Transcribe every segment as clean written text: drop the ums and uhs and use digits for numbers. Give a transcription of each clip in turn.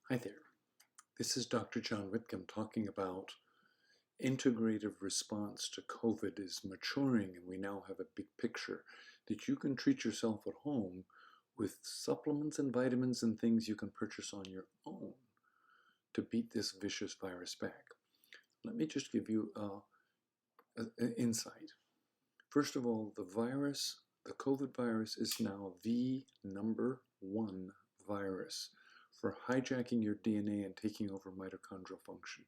Hi there. This is Dr. John Whitcomb talking about integrative response to COVID is maturing, and we now have a big picture that you can treat yourself at home with supplements and vitamins and things you can purchase on your own to beat this vicious virus back. Let me just give you an insight. First of all, the COVID virus is now the #1 virus for hijacking your DNA and taking over mitochondrial function.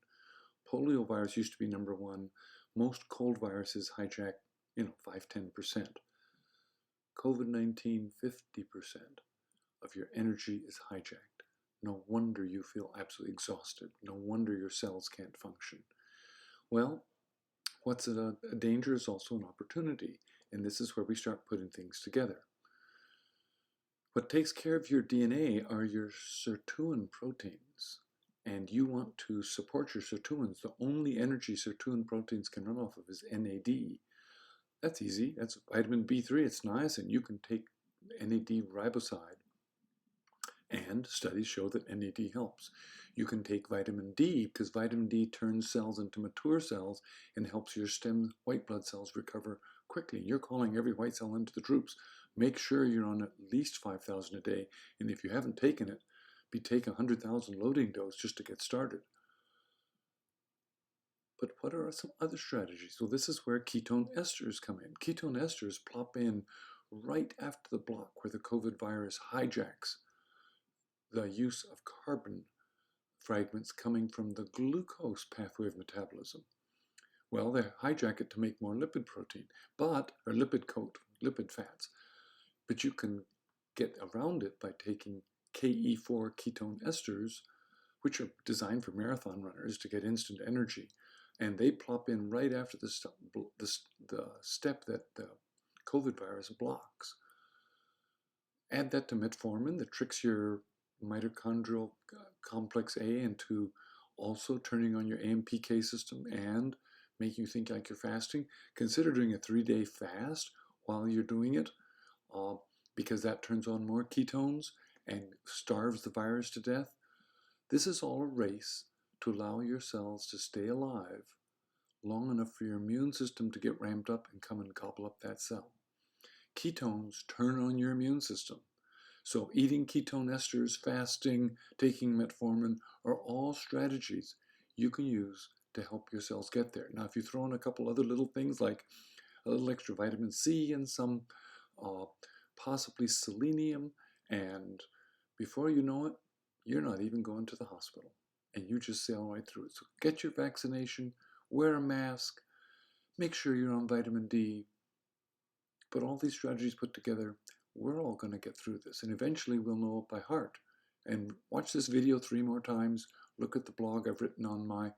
Poliovirus used to be #1. Most cold viruses hijack, 5–10%. COVID-19, 50% of your energy is hijacked. No wonder you feel absolutely exhausted. No wonder your cells can't function. Well, what's a danger is also an opportunity, and this is where we start putting things together. What takes care of your DNA are your sirtuin proteins, and you want to support your sirtuins. The only energy sirtuin proteins can run off of is NAD. That's easy. That's vitamin B3. It's niacin. You can take NAD riboside, and studies show that NAD helps. You can take vitamin D because vitamin D turns cells into mature cells and helps your stem white blood cells recover quickly. You're calling every white cell into the troops. Make sure you're on at least 5,000 a day, and if you haven't taken it, take 100,000 loading dose just to get started. But what are some other strategies? Well, this is where ketone esters come in. Ketone esters plop in right after the block where the COVID virus hijacks the use of carbon fragments coming from the glucose pathway of metabolism. Well, they hijack it to make more lipid protein, or lipid fats. But you can get around it by taking KE4 ketone esters, which are designed for marathon runners to get instant energy. And they plop in right after the step that the COVID virus blocks. Add that to metformin that tricks your mitochondrial complex A into also turning on your AMPK system and making you think like you're fasting. Consider doing a 3-day fast while you're doing it, because that turns on more ketones and starves the virus to death. This is all a race to allow your cells to stay alive long enough for your immune system to get ramped up and come and gobble up that cell. Ketones turn on your immune system. So eating ketone esters, fasting, taking metformin are all strategies you can use to help your cells get there. Now, if you throw in a couple other little things like a little extra vitamin C and some possibly selenium, and before you know it, you're not even going to the hospital, and you just sail right through it. So get your vaccination, wear a mask, make sure you're on vitamin D. But all these strategies put together, we're all going to get through this, and eventually we'll know it by heart. And watch this video 3 more times. Look at the blog I've written on my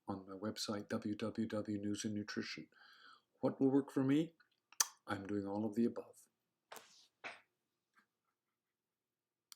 website, www.newsandnutrition. What will work for me? I'm doing all of the above.